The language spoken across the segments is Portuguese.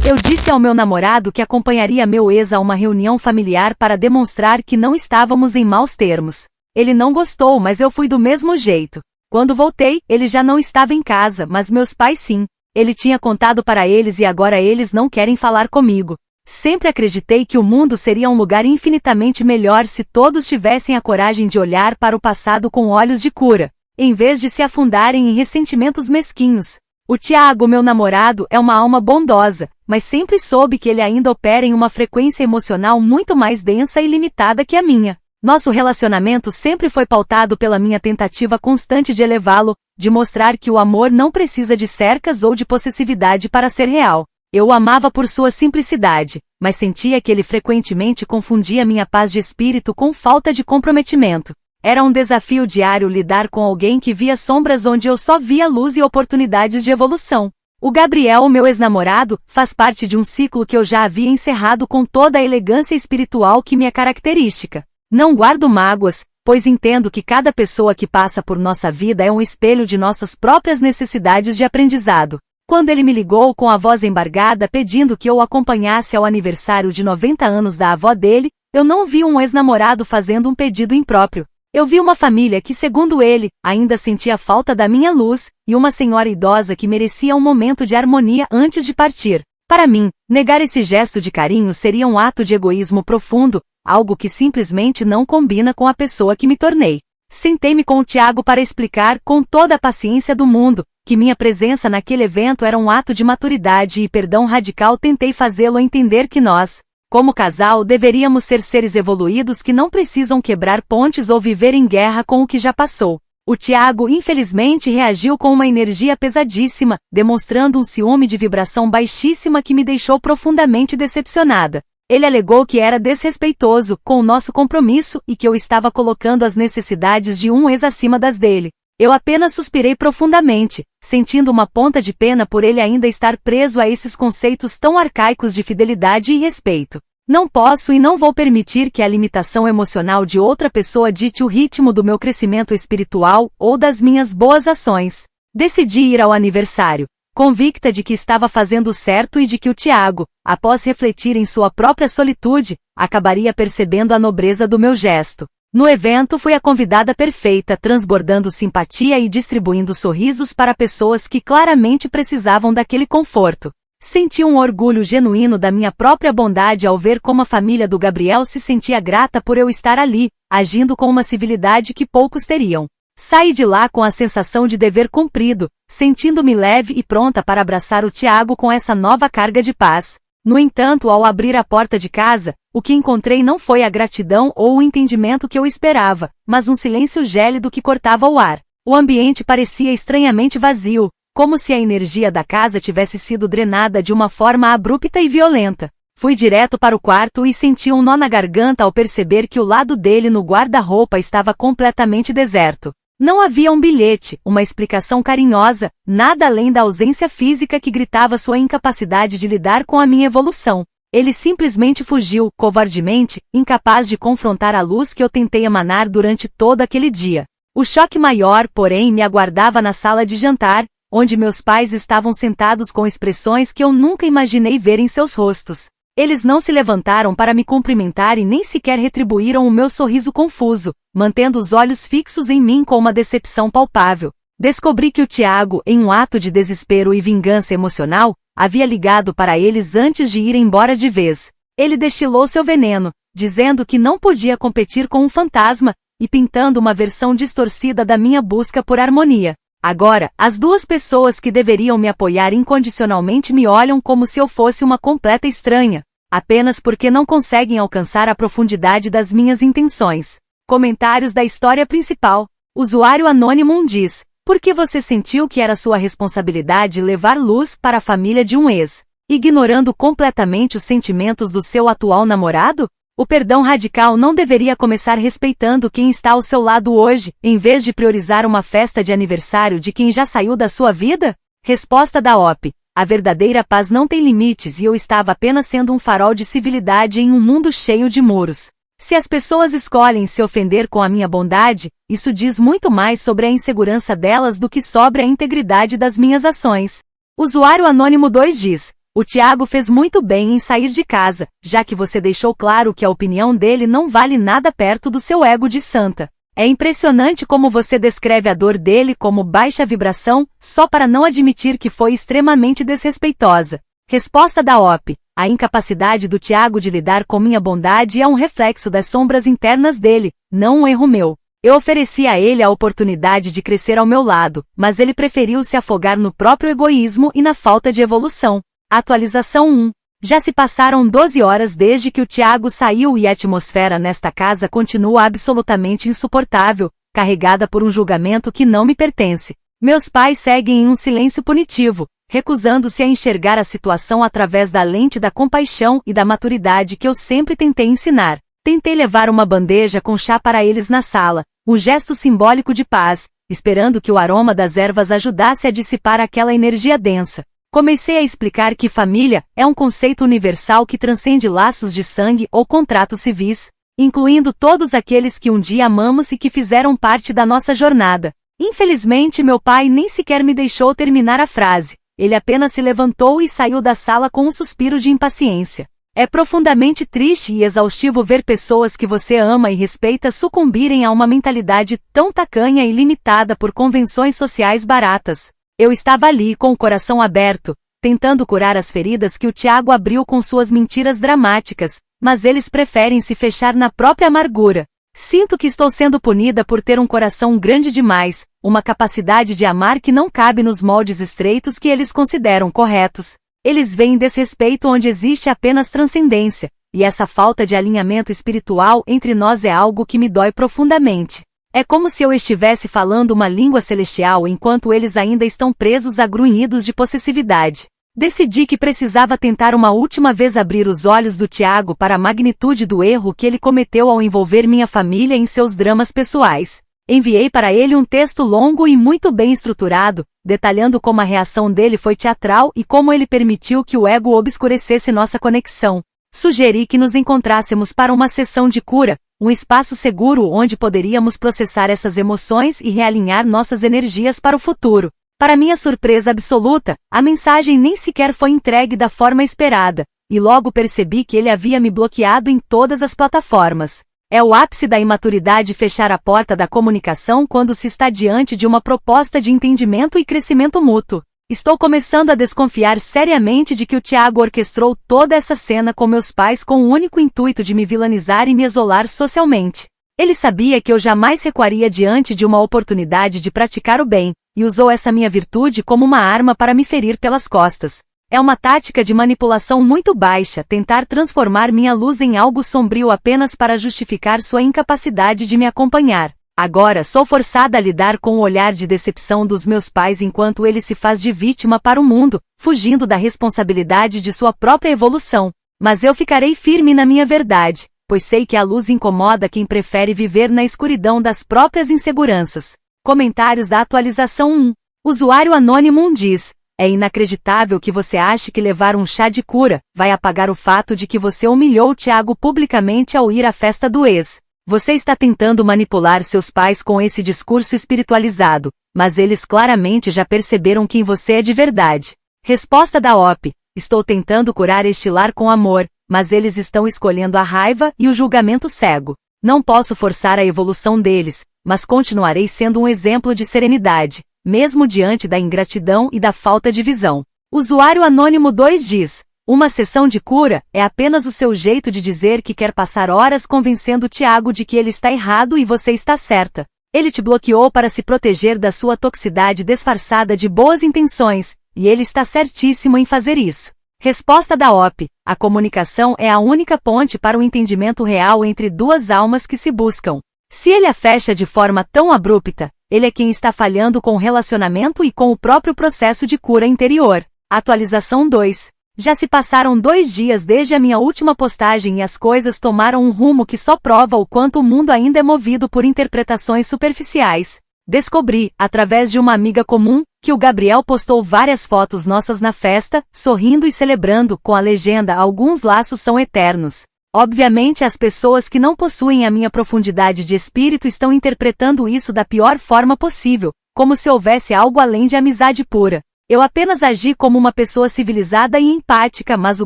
Eu disse ao meu namorado que acompanharia meu ex a uma reunião familiar para demonstrar que não estávamos em maus termos. Ele não gostou, mas eu fui do mesmo jeito. Quando voltei, ele já não estava em casa, mas meus pais sim. Ele tinha contado para eles e agora eles não querem falar comigo. Sempre acreditei que o mundo seria um lugar infinitamente melhor se todos tivessem a coragem de olhar para o passado com olhos de cura, em vez de se afundarem em ressentimentos mesquinhos. O Tiago, meu namorado, é uma alma bondosa, mas sempre soube que ele ainda opera em uma frequência emocional muito mais densa e limitada que a minha. Nosso relacionamento sempre foi pautado pela minha tentativa constante de elevá-lo, de mostrar que o amor não precisa de cercas ou de possessividade para ser real. Eu o amava por sua simplicidade, mas sentia que ele frequentemente confundia minha paz de espírito com falta de comprometimento. Era um desafio diário lidar com alguém que via sombras onde eu só via luz e oportunidades de evolução. O Gabriel, meu ex-namorado, faz parte de um ciclo que eu já havia encerrado com toda a elegância espiritual que me é característica. Não guardo mágoas, pois entendo que cada pessoa que passa por nossa vida é um espelho de nossas próprias necessidades de aprendizado. Quando ele me ligou com a voz embargada pedindo que eu o acompanhasse ao aniversário de 90 anos da avó dele, eu não vi um ex-namorado fazendo um pedido impróprio. Eu vi uma família que, segundo ele, ainda sentia falta da minha luz, e uma senhora idosa que merecia um momento de harmonia antes de partir. Para mim, negar esse gesto de carinho seria um ato de egoísmo profundo, algo que simplesmente não combina com a pessoa que me tornei. Sentei-me com o Tiago para explicar, com toda a paciência do mundo, que minha presença naquele evento era um ato de maturidade e perdão radical. Tentei fazê-lo entender que nós, como casal, deveríamos ser seres evoluídos que não precisam quebrar pontes ou viver em guerra com o que já passou. O Tiago, infelizmente, reagiu com uma energia pesadíssima, demonstrando um ciúme de vibração baixíssima que me deixou profundamente decepcionada. Ele alegou que era desrespeitoso com o nosso compromisso e que eu estava colocando as necessidades de um ex acima das dele. Eu apenas suspirei profundamente, sentindo uma ponta de pena por ele ainda estar preso a esses conceitos tão arcaicos de fidelidade e respeito. Não posso e não vou permitir que a limitação emocional de outra pessoa dite o ritmo do meu crescimento espiritual ou das minhas boas ações. Decidi ir ao aniversário, convicta de que estava fazendo certo e de que o Tiago, após refletir em sua própria solitude, acabaria percebendo a nobreza do meu gesto. No evento fui a convidada perfeita, transbordando simpatia e distribuindo sorrisos para pessoas que claramente precisavam daquele conforto. Senti um orgulho genuíno da minha própria bondade ao ver como a família do Gabriel se sentia grata por eu estar ali, agindo com uma civilidade que poucos teriam. Saí de lá com a sensação de dever cumprido, sentindo-me leve e pronta para abraçar o Tiago com essa nova carga de paz. No entanto, ao abrir a porta de casa, o que encontrei não foi a gratidão ou o entendimento que eu esperava, mas um silêncio gélido que cortava o ar. O ambiente parecia estranhamente vazio, como se a energia da casa tivesse sido drenada de uma forma abrupta e violenta. Fui direto para o quarto e senti um nó na garganta ao perceber que o lado dele no guarda-roupa estava completamente deserto. Não havia um bilhete, uma explicação carinhosa, nada além da ausência física que gritava sua incapacidade de lidar com a minha evolução. Ele simplesmente fugiu, covardemente, incapaz de confrontar a luz que eu tentei emanar durante todo aquele dia. O choque maior, porém, me aguardava na sala de jantar, onde meus pais estavam sentados com expressões que eu nunca imaginei ver em seus rostos. Eles não se levantaram para me cumprimentar e nem sequer retribuíram o meu sorriso confuso, mantendo os olhos fixos em mim com uma decepção palpável. Descobri que o Tiago, em um ato de desespero e vingança emocional, havia ligado para eles antes de ir embora de vez. Ele destilou seu veneno, dizendo que não podia competir com um fantasma, e pintando uma versão distorcida da minha busca por harmonia. Agora, as duas pessoas que deveriam me apoiar incondicionalmente me olham como se eu fosse uma completa estranha, apenas porque não conseguem alcançar a profundidade das minhas intenções. Comentários da história principal. Usuário anônimo diz: por que você sentiu que era sua responsabilidade levar luz para a família de um ex, ignorando completamente os sentimentos do seu atual namorado? O perdão radical não deveria começar respeitando quem está ao seu lado hoje, em vez de priorizar uma festa de aniversário de quem já saiu da sua vida? Resposta da OP: a verdadeira paz não tem limites e eu estava apenas sendo um farol de civilidade em um mundo cheio de muros. Se as pessoas escolhem se ofender com a minha bondade, isso diz muito mais sobre a insegurança delas do que sobre a integridade das minhas ações. Usuário anônimo 2 diz: O Tiago fez muito bem em sair de casa, já que você deixou claro que a opinião dele não vale nada perto do seu ego de santa. É impressionante como você descreve a dor dele como baixa vibração, só para não admitir que foi extremamente desrespeitosa. Resposta da OP. A incapacidade do Tiago de lidar com minha bondade é um reflexo das sombras internas dele, não um erro meu. Eu ofereci a ele a oportunidade de crescer ao meu lado, mas ele preferiu se afogar no próprio egoísmo e na falta de evolução. Atualização 1. Já se passaram 12 horas desde que o Tiago saiu e a atmosfera nesta casa continua absolutamente insuportável, carregada por um julgamento que não me pertence. Meus pais seguem em um silêncio punitivo, recusando-se a enxergar a situação através da lente da compaixão e da maturidade que eu sempre tentei ensinar. Tentei levar uma bandeja com chá para eles na sala, um gesto simbólico de paz, esperando que o aroma das ervas ajudasse a dissipar aquela energia densa. Comecei a explicar que família é um conceito universal que transcende laços de sangue ou contratos civis, incluindo todos aqueles que um dia amamos e que fizeram parte da nossa jornada. Infelizmente, meu pai nem sequer me deixou terminar a frase. Ele apenas se levantou e saiu da sala com um suspiro de impaciência. É profundamente triste e exaustivo ver pessoas que você ama e respeita sucumbirem a uma mentalidade tão tacanha e limitada por convenções sociais baratas. Eu estava ali com o coração aberto, tentando curar as feridas que o Tiago abriu com suas mentiras dramáticas, mas eles preferem se fechar na própria amargura. Sinto que estou sendo punida por ter um coração grande demais, uma capacidade de amar que não cabe nos moldes estreitos que eles consideram corretos. Eles veem desrespeito onde existe apenas transcendência, e essa falta de alinhamento espiritual entre nós é algo que me dói profundamente. É como se eu estivesse falando uma língua celestial enquanto eles ainda estão presos a grunhidos de possessividade. Decidi que precisava tentar uma última vez abrir os olhos do Tiago para a magnitude do erro que ele cometeu ao envolver minha família em seus dramas pessoais. Enviei para ele um texto longo e muito bem estruturado, detalhando como a reação dele foi teatral e como ele permitiu que o ego obscurecesse nossa conexão. Sugeri que nos encontrássemos para uma sessão de cura, um espaço seguro onde poderíamos processar essas emoções e realinhar nossas energias para o futuro. Para minha surpresa absoluta, a mensagem nem sequer foi entregue da forma esperada, e logo percebi que ele havia me bloqueado em todas as plataformas. É o ápice da imaturidade fechar a porta da comunicação quando se está diante de uma proposta de entendimento e crescimento mútuo. Estou começando a desconfiar seriamente de que o Tiago orquestrou toda essa cena com meus pais com o único intuito de me vilanizar e me isolar socialmente. Ele sabia que eu jamais recuaria diante de uma oportunidade de praticar o bem, e usou essa minha virtude como uma arma para me ferir pelas costas. É uma tática de manipulação muito baixa tentar transformar minha luz em algo sombrio apenas para justificar sua incapacidade de me acompanhar. Agora sou forçada a lidar com o olhar de decepção dos meus pais enquanto ele se faz de vítima para o mundo, fugindo da responsabilidade de sua própria evolução. Mas eu ficarei firme na minha verdade, pois sei que a luz incomoda quem prefere viver na escuridão das próprias inseguranças. Comentários da atualização 1. Usuário Anônimo diz: é inacreditável que você ache que levar um chá de cura vai apagar o fato de que você humilhou o Tiago publicamente ao ir à festa do ex. Você está tentando manipular seus pais com esse discurso espiritualizado, mas eles claramente já perceberam quem você é de verdade. Resposta da OP. Estou tentando curar este lar com amor, mas eles estão escolhendo a raiva e o julgamento cego. Não posso forçar a evolução deles, mas continuarei sendo um exemplo de serenidade, mesmo diante da ingratidão e da falta de visão. Usuário Anônimo 2 diz: uma sessão de cura é apenas o seu jeito de dizer que quer passar horas convencendo o Tiago de que ele está errado e você está certa. Ele te bloqueou para se proteger da sua toxicidade disfarçada de boas intenções, e ele está certíssimo em fazer isso. Resposta da OP. A comunicação é a única ponte para o entendimento real entre duas almas que se buscam. Se ele a fecha de forma tão abrupta, ele é quem está falhando com o relacionamento e com o próprio processo de cura interior. Atualização 2. Já se passaram 2 dias desde a minha última postagem e as coisas tomaram um rumo que só prova o quanto o mundo ainda é movido por interpretações superficiais. Descobri, através de uma amiga comum, que o Gabriel postou várias fotos nossas na festa, sorrindo e celebrando, com a legenda "Alguns laços são eternos". Obviamente as pessoas que não possuem a minha profundidade de espírito estão interpretando isso da pior forma possível, como se houvesse algo além de amizade pura. Eu apenas agi como uma pessoa civilizada e empática, mas o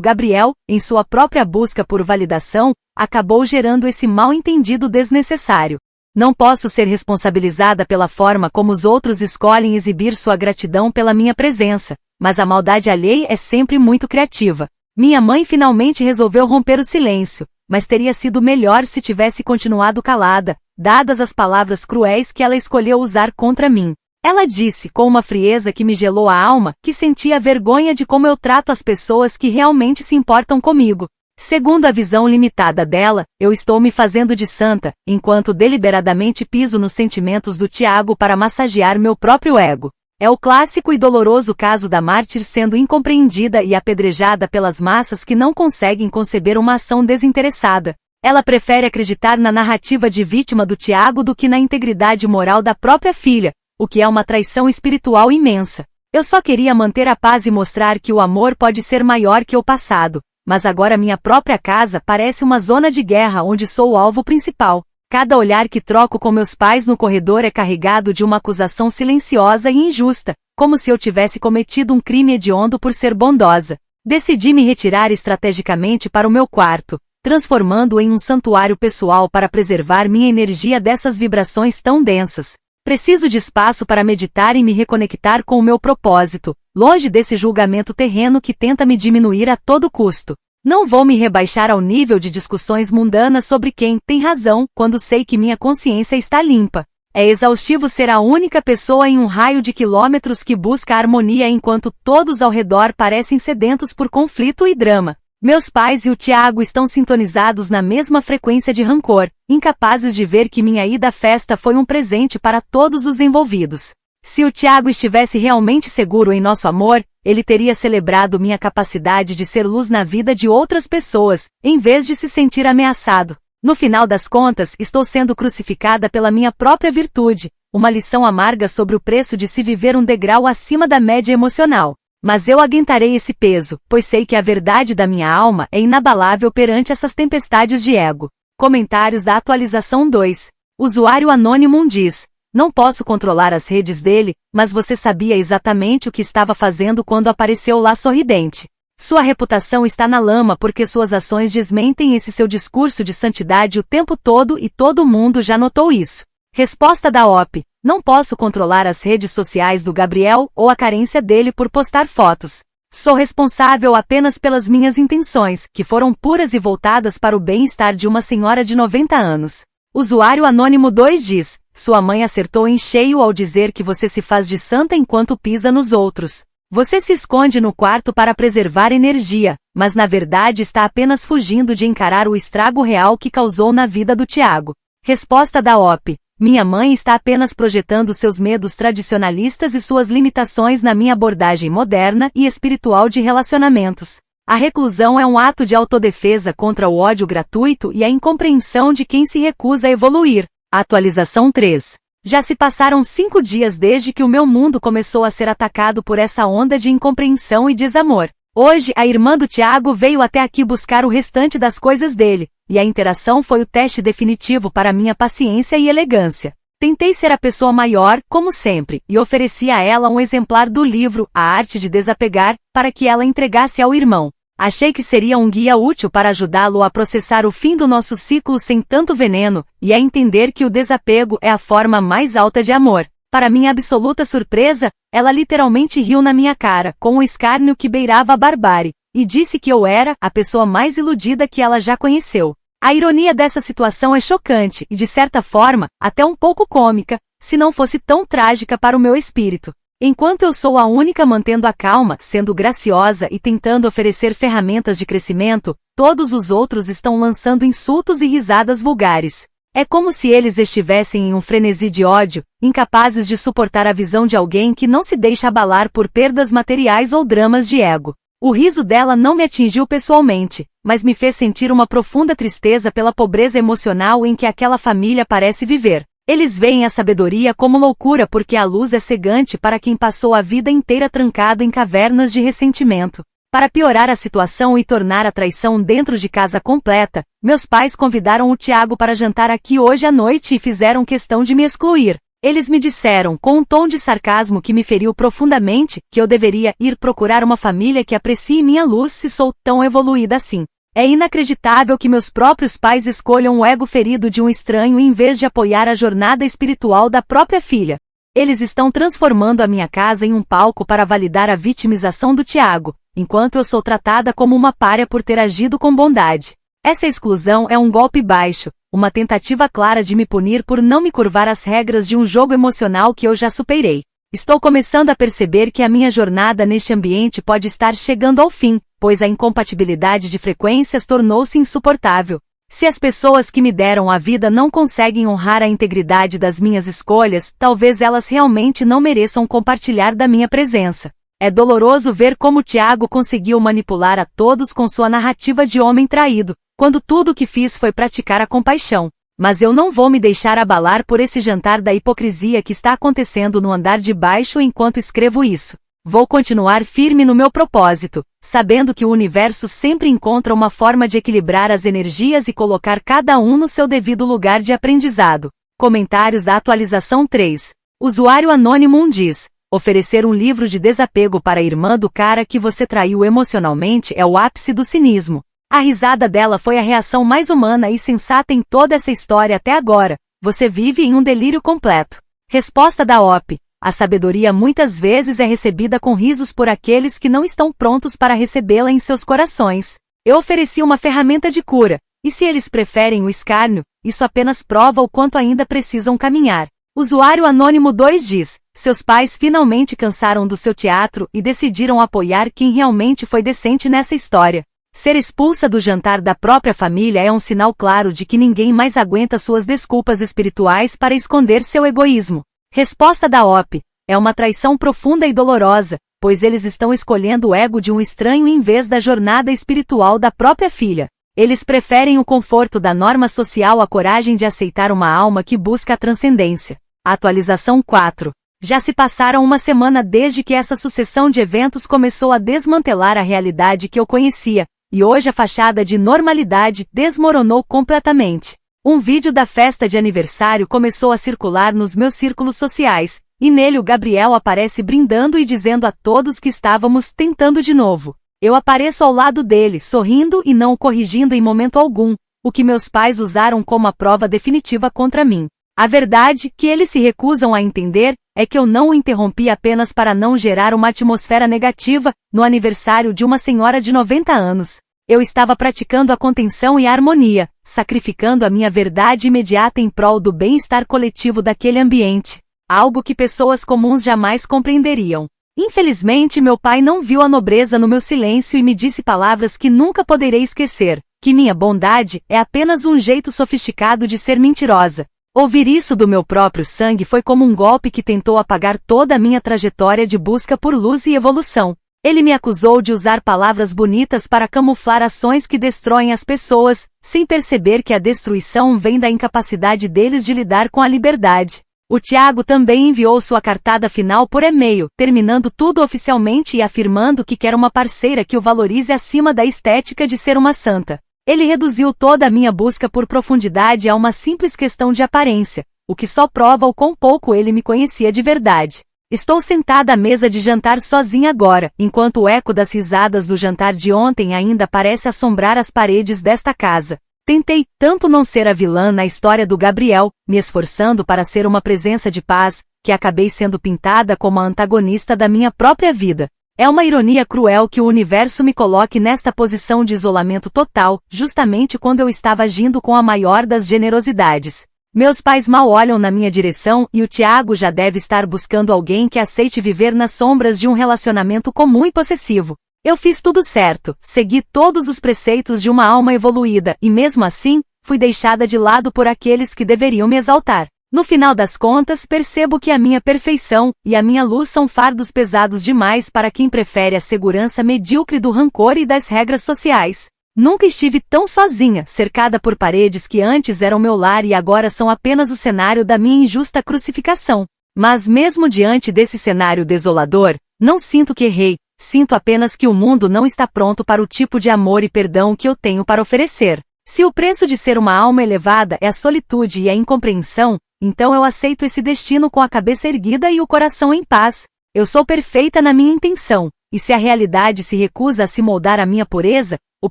Gabriel, em sua própria busca por validação, acabou gerando esse mal-entendido desnecessário. Não posso ser responsabilizada pela forma como os outros escolhem exibir sua gratidão pela minha presença, mas a maldade alheia é sempre muito criativa. Minha mãe finalmente resolveu romper o silêncio, mas teria sido melhor se tivesse continuado calada, dadas as palavras cruéis que ela escolheu usar contra mim. Ela disse, com uma frieza que me gelou a alma, que sentia vergonha de como eu trato as pessoas que realmente se importam comigo. Segundo a visão limitada dela, eu estou me fazendo de santa, enquanto deliberadamente piso nos sentimentos do Tiago para massagear meu próprio ego. É o clássico e doloroso caso da mártir sendo incompreendida e apedrejada pelas massas que não conseguem conceber uma ação desinteressada. Ela prefere acreditar na narrativa de vítima do Tiago do que na integridade moral da própria filha, o que é uma traição espiritual imensa. Eu só queria manter a paz e mostrar que o amor pode ser maior que o passado, mas agora minha própria casa parece uma zona de guerra onde sou o alvo principal. Cada olhar que troco com meus pais no corredor é carregado de uma acusação silenciosa e injusta, como se eu tivesse cometido um crime hediondo por ser bondosa. Decidi me retirar estrategicamente para o meu quarto, transformando-o em um santuário pessoal para preservar minha energia dessas vibrações tão densas. Preciso de espaço para meditar e me reconectar com o meu propósito, longe desse julgamento terreno que tenta me diminuir a todo custo. Não vou me rebaixar ao nível de discussões mundanas sobre quem tem razão, quando sei que minha consciência está limpa. É exaustivo ser a única pessoa em um raio de quilômetros que busca harmonia enquanto todos ao redor parecem sedentos por conflito e drama. Meus pais e o Tiago estão sintonizados na mesma frequência de rancor, incapazes de ver que minha ida à festa foi um presente para todos os envolvidos. Se o Tiago estivesse realmente seguro em nosso amor, ele teria celebrado minha capacidade de ser luz na vida de outras pessoas, em vez de se sentir ameaçado. No final das contas, estou sendo crucificada pela minha própria virtude, uma lição amarga sobre o preço de se viver um degrau acima da média emocional. Mas eu aguentarei esse peso, pois sei que a verdade da minha alma é inabalável perante essas tempestades de ego. Comentários da atualização 2. Usuário Anônimo diz: não posso controlar as redes dele, mas você sabia exatamente o que estava fazendo quando apareceu lá sorridente. Sua reputação está na lama porque suas ações desmentem esse seu discurso de santidade o tempo todo e todo mundo já notou isso. Resposta da OP: não posso controlar as redes sociais do Gabriel ou a carência dele por postar fotos. Sou responsável apenas pelas minhas intenções, que foram puras e voltadas para o bem-estar de uma senhora de 90 anos. Usuário Anônimo 2 diz: sua mãe acertou em cheio ao dizer que você se faz de santa enquanto pisa nos outros. Você se esconde no quarto para preservar energia, mas na verdade está apenas fugindo de encarar o estrago real que causou na vida do Tiago. Resposta da OP: minha mãe está apenas projetando seus medos tradicionalistas e suas limitações na minha abordagem moderna e espiritual de relacionamentos. A reclusão é um ato de autodefesa contra o ódio gratuito e a incompreensão de quem se recusa a evoluir. Atualização 3. Já se passaram 5 dias desde que o meu mundo começou a ser atacado por essa onda de incompreensão e desamor. Hoje, a irmã do Tiago veio até aqui buscar o restante das coisas dele, e a interação foi o teste definitivo para minha paciência e elegância. Tentei ser a pessoa maior, como sempre, e ofereci a ela um exemplar do livro A Arte de Desapegar, para que ela entregasse ao irmão. Achei que seria um guia útil para ajudá-lo a processar o fim do nosso ciclo sem tanto veneno, e a entender que o desapego é a forma mais alta de amor. Para minha absoluta surpresa, ela literalmente riu na minha cara, com um escárnio que beirava a barbárie, e disse que eu era a pessoa mais iludida que ela já conheceu. A ironia dessa situação é chocante e, de certa forma, até um pouco cômica, se não fosse tão trágica para o meu espírito. Enquanto eu sou a única mantendo a calma, sendo graciosa e tentando oferecer ferramentas de crescimento, todos os outros estão lançando insultos e risadas vulgares. É como se eles estivessem em um frenesi de ódio, incapazes de suportar a visão de alguém que não se deixa abalar por perdas materiais ou dramas de ego. O riso dela não me atingiu pessoalmente, mas me fez sentir uma profunda tristeza pela pobreza emocional em que aquela família parece viver. Eles veem a sabedoria como loucura porque a luz é cegante para quem passou a vida inteira trancado em cavernas de ressentimento. Para piorar a situação e tornar a traição dentro de casa completa, meus pais convidaram o Tiago para jantar aqui hoje à noite e fizeram questão de me excluir. Eles me disseram, com um tom de sarcasmo que me feriu profundamente, que eu deveria ir procurar uma família que aprecie minha luz se sou tão evoluída assim. É inacreditável que meus próprios pais escolham o ego ferido de um estranho em vez de apoiar a jornada espiritual da própria filha. Eles estão transformando a minha casa em um palco para validar a vitimização do Tiago, enquanto eu sou tratada como uma pária por ter agido com bondade. Essa exclusão é um golpe baixo, uma tentativa clara de me punir por não me curvar às regras de um jogo emocional que eu já superei. Estou começando a perceber que a minha jornada neste ambiente pode estar chegando ao fim, pois a incompatibilidade de frequências tornou-se insuportável. Se as pessoas que me deram a vida não conseguem honrar a integridade das minhas escolhas, talvez elas realmente não mereçam compartilhar da minha presença. É doloroso ver como Tiago conseguiu manipular a todos com sua narrativa de homem traído, quando tudo o que fiz foi praticar a compaixão. Mas eu não vou me deixar abalar por esse jantar da hipocrisia que está acontecendo no andar de baixo enquanto escrevo isso. Vou continuar firme no meu propósito, sabendo que o universo sempre encontra uma forma de equilibrar as energias e colocar cada um no seu devido lugar de aprendizado. Comentários da atualização 3. Usuário Anônimo 1 diz: oferecer um livro de desapego para a irmã do cara que você traiu emocionalmente é o ápice do cinismo. A risada dela foi a reação mais humana e sensata em toda essa história até agora. Você vive em um delírio completo. Resposta da OP. A sabedoria muitas vezes é recebida com risos por aqueles que não estão prontos para recebê-la em seus corações. Eu ofereci uma ferramenta de cura, e se eles preferem o escárnio, isso apenas prova o quanto ainda precisam caminhar. Usuário Anônimo 2 diz: seus pais finalmente cansaram do seu teatro e decidiram apoiar quem realmente foi decente nessa história. Ser expulsa do jantar da própria família é um sinal claro de que ninguém mais aguenta suas desculpas espirituais para esconder seu egoísmo. Resposta da OP. É uma traição profunda e dolorosa, pois eles estão escolhendo o ego de um estranho em vez da jornada espiritual da própria filha. Eles preferem o conforto da norma social à coragem de aceitar uma alma que busca a transcendência. Atualização 4. Já se passaram uma semana desde que essa sucessão de eventos começou a desmantelar a realidade que eu conhecia, e hoje a fachada de normalidade desmoronou completamente. Um vídeo da festa de aniversário começou a circular nos meus círculos sociais, e nele o Gabriel aparece brindando e dizendo a todos que estávamos tentando de novo. Eu apareço ao lado dele, sorrindo e não o corrigindo em momento algum, o que meus pais usaram como a prova definitiva contra mim. A verdade, que eles se recusam a entender, é que eu não o interrompi apenas para não gerar uma atmosfera negativa, no aniversário de uma senhora de 90 anos. Eu estava praticando a contenção e a harmonia, sacrificando a minha verdade imediata em prol do bem-estar coletivo daquele ambiente. Algo que pessoas comuns jamais compreenderiam. Infelizmente meu pai não viu a nobreza no meu silêncio e me disse palavras que nunca poderei esquecer, que minha bondade é apenas um jeito sofisticado de ser mentirosa. Ouvir isso do meu próprio sangue foi como um golpe que tentou apagar toda a minha trajetória de busca por luz e evolução. Ele me acusou de usar palavras bonitas para camuflar ações que destroem as pessoas, sem perceber que a destruição vem da incapacidade deles de lidar com a liberdade. O Tiago também enviou sua cartada final por e-mail, terminando tudo oficialmente e afirmando que quer uma parceira que o valorize acima da estética de ser uma santa. Ele reduziu toda a minha busca por profundidade a uma simples questão de aparência, o que só prova o quão pouco ele me conhecia de verdade. Estou sentada à mesa de jantar sozinha agora, enquanto o eco das risadas do jantar de ontem ainda parece assombrar as paredes desta casa. Tentei tanto não ser a vilã na história do Gabriel, me esforçando para ser uma presença de paz, que acabei sendo pintada como a antagonista da minha própria vida. É uma ironia cruel que o universo me coloque nesta posição de isolamento total, justamente quando eu estava agindo com a maior das generosidades. Meus pais mal olham na minha direção e o Tiago já deve estar buscando alguém que aceite viver nas sombras de um relacionamento comum e possessivo. Eu fiz tudo certo, segui todos os preceitos de uma alma evoluída e mesmo assim, fui deixada de lado por aqueles que deveriam me exaltar. No final das contas, percebo que a minha perfeição e a minha luz são fardos pesados demais para quem prefere a segurança medíocre do rancor e das regras sociais. Nunca estive tão sozinha, cercada por paredes que antes eram meu lar e agora são apenas o cenário da minha injusta crucificação. Mas mesmo diante desse cenário desolador, não sinto que errei, sinto apenas que o mundo não está pronto para o tipo de amor e perdão que eu tenho para oferecer. Se o preço de ser uma alma elevada é a solitude e a incompreensão, Então eu aceito esse destino com a cabeça erguida e o coração em paz. Eu sou perfeita na minha intenção, e se a realidade se recusa a se moldar à minha pureza, o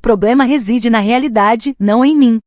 problema reside na realidade, não em mim.